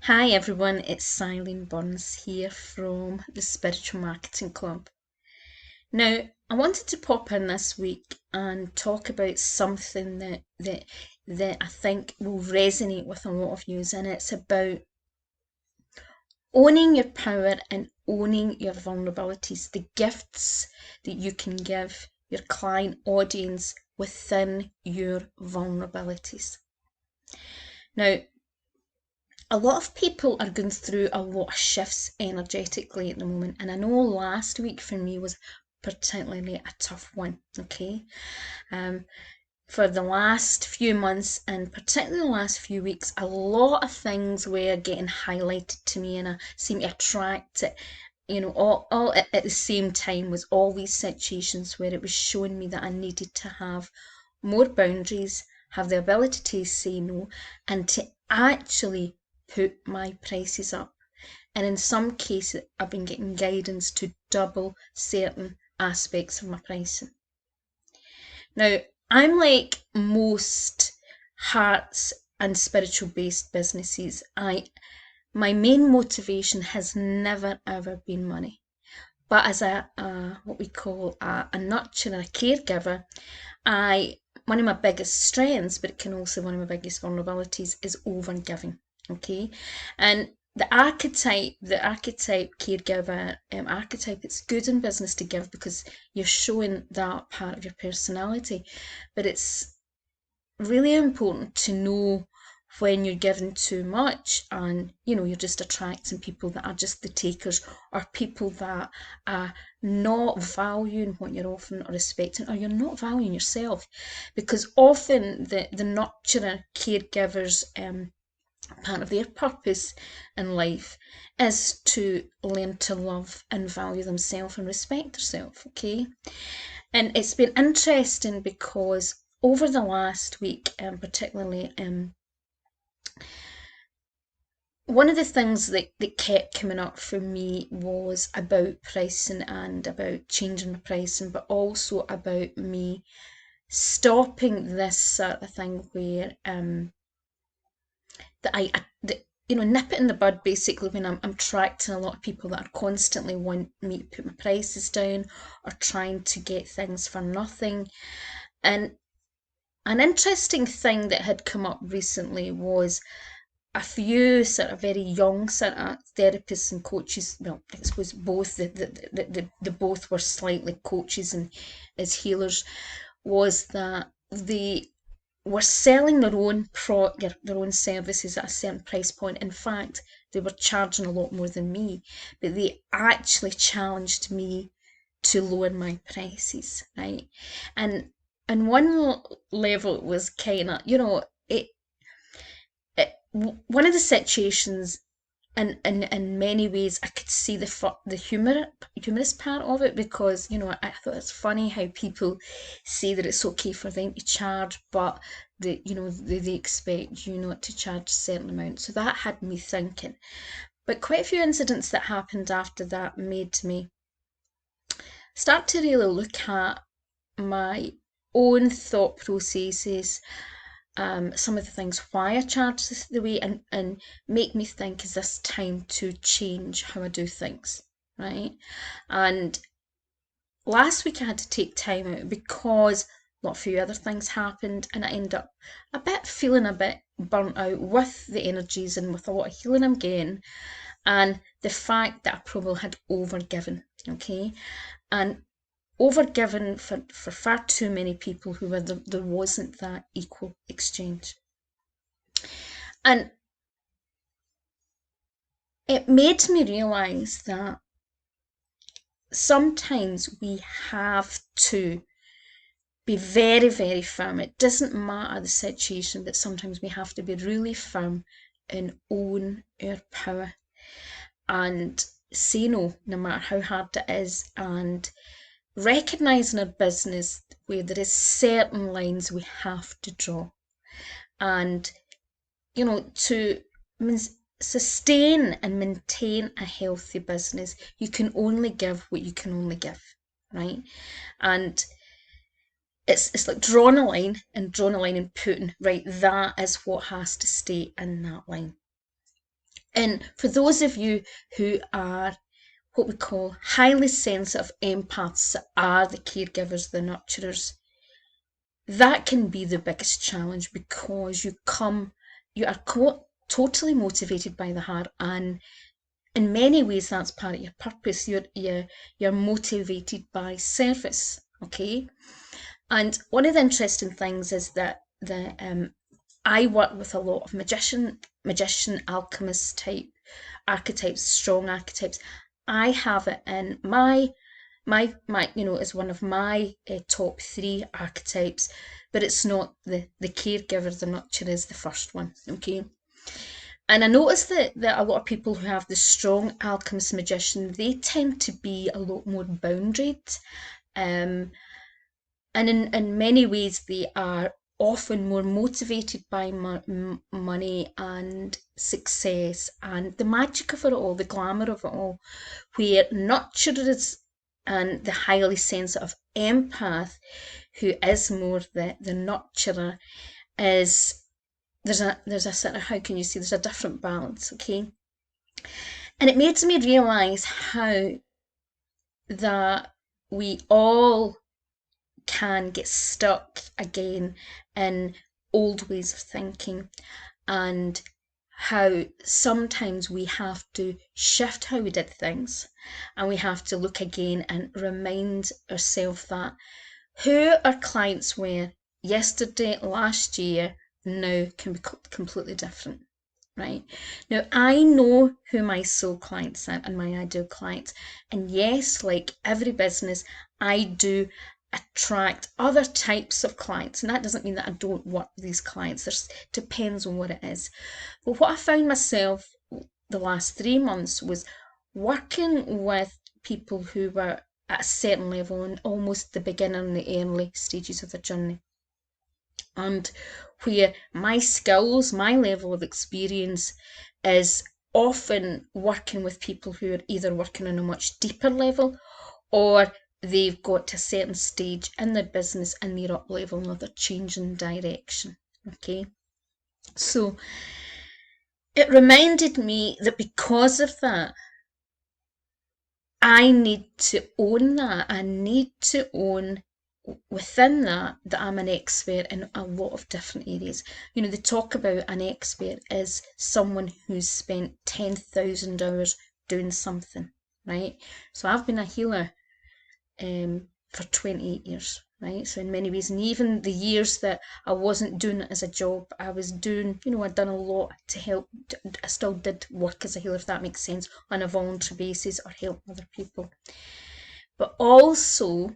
Hi everyone, it's Silene Burns here from the Spiritual Marketing Club. Now, I wanted to pop in this week and talk about something that I think will resonate with a lot of you, and it's about owning your power and owning your vulnerabilities, the gifts that you can give your client audience within your vulnerabilities. Now, a lot of people are going through a lot of shifts energetically at the moment, and I know last week for me was particularly a tough one. Okay, for the last few months and particularly the last few weeks, a lot of things were getting highlighted to me, and I seem to attract it. All at the same time was all these situations where it was showing me that I needed to have more boundaries, have the ability to say no, and to actually put my prices up. And in some cases, I've been getting guidance to double certain aspects of my pricing. Now, I'm like most hearts and spiritual based businesses. My main motivation has never ever been money. But as what we call a nurturer, a caregiver, one of my biggest strengths, but it can also one of my biggest vulnerabilities, is overgiving. Okay, and the archetype caregiver archetype, it's good in business to give because you're showing that part of your personality, but it's really important to know when you're giving too much and you're just attracting people that are just the takers, or people that are not valuing what you're offering or respecting, or you're not valuing yourself, because often the nurturer caregivers part of their purpose in life is to learn to love and value themselves and respect themselves. Okay, and it's been interesting because over the last week, particularly, one of the things that kept coming up for me was about pricing and about changing my pricing, but also about me stopping this sort of thing where nip it in the bud, basically, when I'm attracting a lot of people that are constantly want me to put my prices down or trying to get things for nothing. And an interesting thing that had come up recently was a few sort of very young sort of therapists and coaches. Well, I suppose both the both were slightly coaches and as healers. Was that they were selling their own services at a certain price point. In fact, they were charging a lot more than me, but they actually challenged me to lower my prices, right? And one level it was kind of, one of the situations, and in many ways I could see the humorous part of it, because I thought it's funny how people say that it's okay for them to charge, but they expect you not to charge a certain amount. So that had me thinking. But quite a few incidents that happened after that made me start to really look at my own thought processes, some of the things why I charge this the way, and make me think, is this time to change how I do things, right? And last week I had to take time out because a few other things happened, and I end up feeling a bit burnt out with the energies and with a lot of healing I'm getting, and the fact that I probably had overgiven, okay? And overgiven for far too many people who there wasn't that equal exchange. And it made me realise that sometimes we have to be very, very firm. It doesn't matter the situation, but sometimes we have to be really firm and own our power and say no, no matter how hard it is, and recognise in our business where there is certain lines we have to draw. And to sustain and maintain a healthy business, you can only give what you can only give, right? And it's like drawing a line and putting, right, that is what has to stay in that line. And for those of you who are what we call highly sensitive empaths, are the caregivers, the nurturers, that can be the biggest challenge, because you are totally motivated by the heart, and in many ways that's part of your purpose. You're motivated by service, okay? And one of the interesting things is that I work with a lot of magician, alchemist type archetypes, strong archetypes. I have it in my is one of my top 3 archetypes, but it's not the caregiver. The nurturer is the first one, okay? And I noticed that a lot of people who have the strong alchemist magician, they tend to be a lot more boundaried, um, and in many ways they are often more motivated by money and success and the magic of it all, the glamour of it all, where nurturers and the highly sensitive empath, who is more the nurturer, is there's a sort of, how can you say, there's a different balance, okay? And it made me realise how that we all can get stuck again in old ways of thinking, and how sometimes we have to shift how we did things, and we have to look again and remind ourselves that who our clients were yesterday, last year, now can be completely different. Right. Now, I know who my soul clients are and my ideal clients. And yes, like every business, I do attract other types of clients. And that doesn't mean that I don't work with these clients. It depends on what it is. But what I found myself the last 3 months was working with people who were at a certain level and almost the beginner and the early stages of the journey. And where my skills, my level of experience is often working with people who are either working on a much deeper level, or they've got to a certain stage in their business and they're up leveling or they're changing direction. Okay. So it reminded me that because of that, I need to own that. I need to own within that I'm an expert in a lot of different areas. You know, they talk about an expert is someone who's spent 10,000 hours doing something, right? So I've been a healer for 28 years, right? So in many ways, and even the years that I wasn't doing it as a job, I was doing, I'd done a lot to help. I still did work as a healer, if that makes sense, on a voluntary basis, or help other people. But also,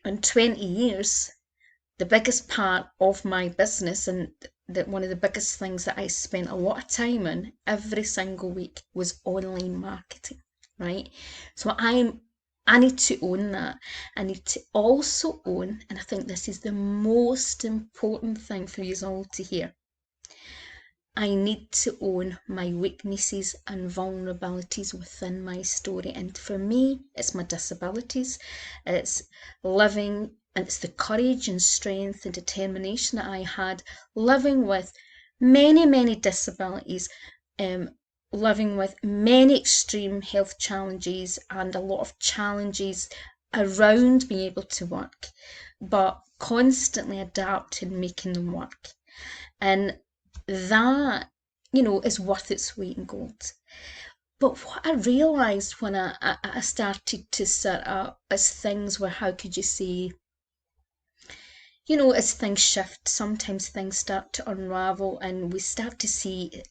in 20 years, the biggest part of my business, and one of the biggest things that I spent a lot of time in every single week, was online marketing, right? So I need to own that. I need to also own, and I think this is the most important thing for you all to hear, I need to own my weaknesses and vulnerabilities within my story. And for me, it's my disabilities. It's living, and it's the courage and strength and determination that I had living with many, many disabilities, living with many extreme health challenges and a lot of challenges around being able to work, but constantly adapting, making them work. And that, is worth its weight in gold. But what I realised when I started to set up as things were, how could you say, as things shift, sometimes things start to unravel and we start to see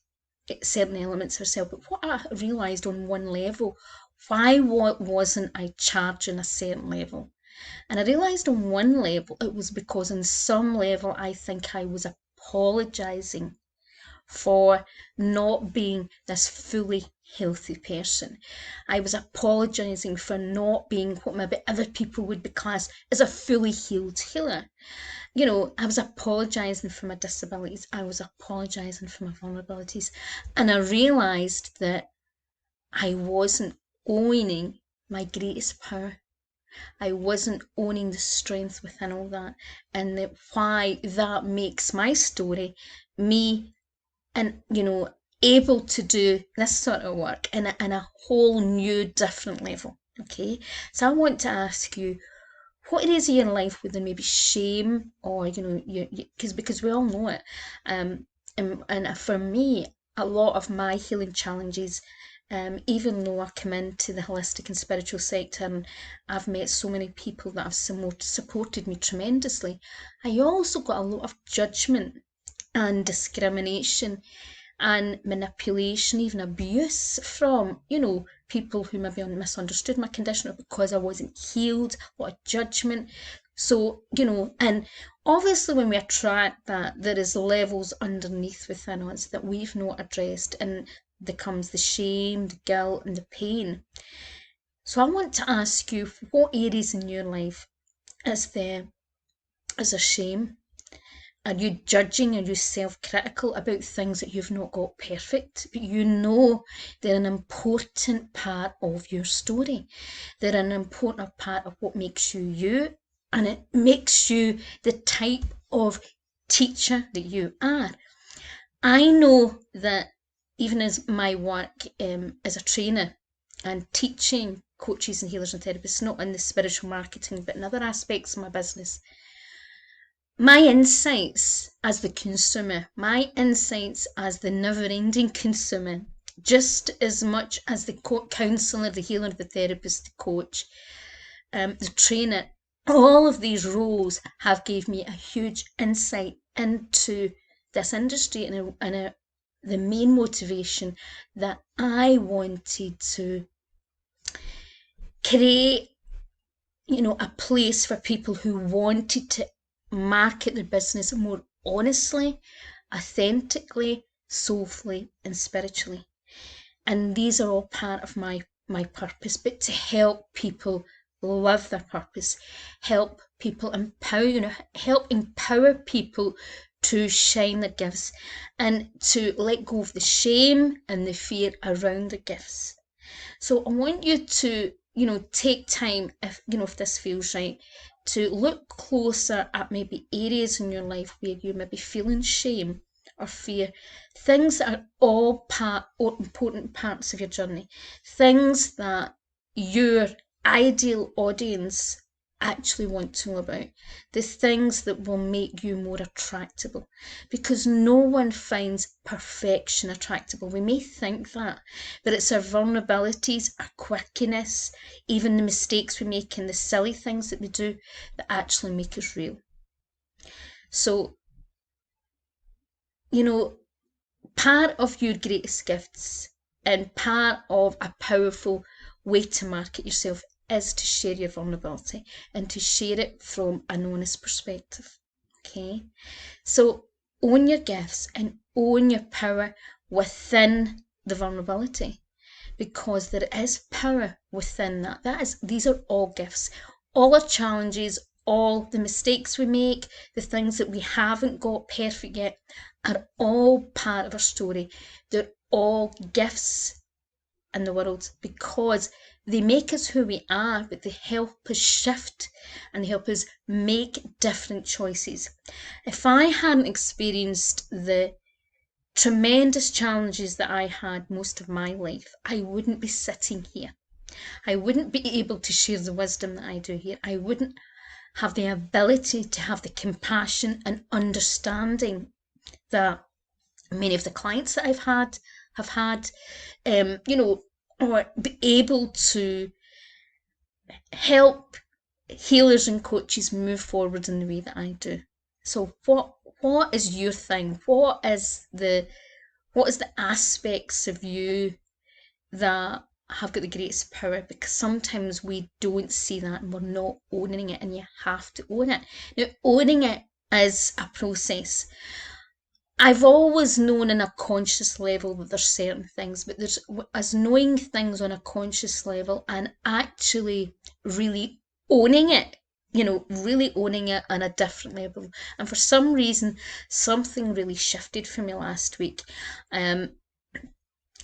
certain elements of ourselves. But what I realised on one level, why wasn't I charging a certain level? And I realised on one level it was because on some level I think I was apologising for not being this fully healthy person. I was apologising for not being what maybe other people would be classed as a fully healed healer. I was apologising for my disabilities. I was apologising for my vulnerabilities. And I realised that I wasn't owning my greatest power. I wasn't owning the strength within all that. And that why that makes my story, me, and able to do this sort of work in a whole new, different level. Okay, so I want to ask you, what areas of your life where there may be shame, or because we all know it, and for me, a lot of my healing challenges, even though I come into the holistic and spiritual sector and I've met so many people that have supported me tremendously, I also got a lot of judgment and discrimination and manipulation, even abuse from, people who maybe misunderstood my condition, or because I wasn't healed, a lot of judgment. So, and obviously when we attract that, there is levels underneath within us that we've not addressed, and there comes the shame, the guilt, and the pain. So I want to ask you, what areas in your life is there shame? Are you judging? Are you self-critical about things that you've not got perfect? But they're an important part of your story. They're an important part of what makes you you, and it makes you the type of teacher that you are. I know that even as my work as a trainer and teaching coaches and healers and therapists, not in the spiritual marketing, but in other aspects of my business, my insights as the consumer, my insights as the never-ending consumer, just as much as the counsellor, the healer, the therapist, the coach, the trainer, all of these roles have gave me a huge insight into this industry, and the main motivation that I wanted to create, a place for people who wanted to market their business more honestly, authentically, soulfully, and spiritually. And these are all part of my purpose, but to help people live their purpose, help people help empower people to shine their gifts and to let go of the shame and the fear around their gifts. So I want you to, take time, if this feels right, to look closer at maybe areas in your life where you may be feeling shame or fear, things that are all important parts of your journey, things that your ideal audience actually want to know about, the things that will make you more attractable, because no one finds perfection attractable. We may think that, but it's our vulnerabilities, our quirkiness, even the mistakes we make and the silly things that we do that actually make us real. So, part of your greatest gifts and part of a powerful way to market yourself is to share your vulnerability and to share it from an honest perspective. Okay, so own your gifts and own your power within the vulnerability, because there is power within that. These are all gifts, all our challenges, all the mistakes we make, the things that we haven't got perfect yet, are all part of our story. They're all gifts in the world, because they make us who we are, but they help us shift and help us make different choices. If I hadn't experienced the tremendous challenges that I had most of my life, I wouldn't be sitting here. I wouldn't be able to share the wisdom that I do here. I wouldn't have the ability to have the compassion and understanding that many of the clients that I've had have had, or be able to help healers and coaches move forward in the way that I do. So what is your thing? What is the aspects of you that have got the greatest power? Because sometimes we don't see that and we're not owning it, and you have to own it. Now, owning it is a process. I've always known on a conscious level that there's certain things, but there's as knowing things on a conscious level and actually really owning it, really owning it on a different level. And for some reason, something really shifted for me last week. And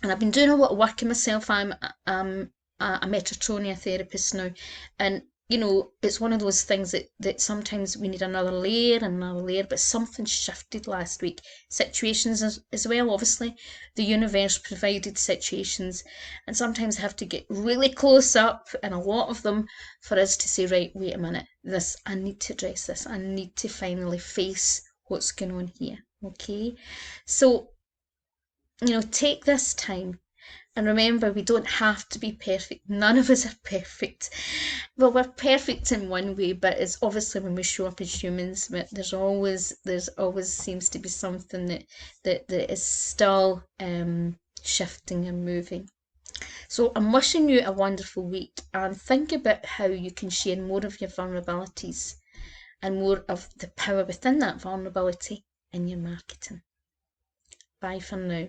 I've been doing a lot of work in myself. I'm a Metatronia therapist now, and you know, it's one of those things that sometimes we need another layer and another layer, but something shifted last week. Situations as well, obviously. The universe provided situations, and sometimes have to get really close up, and a lot of them, for us to say, right, wait a minute, this, I need to address this. I need to finally face what's going on here. Okay? So, you know, take this time. And remember, we don't have to be perfect. None of us are perfect. Well, we're perfect in one way, but it's obviously when we show up as humans, there's always seems to be something that is still shifting and moving. So I'm wishing you a wonderful week, and think about how you can share more of your vulnerabilities and more of the power within that vulnerability in your marketing. Bye for now.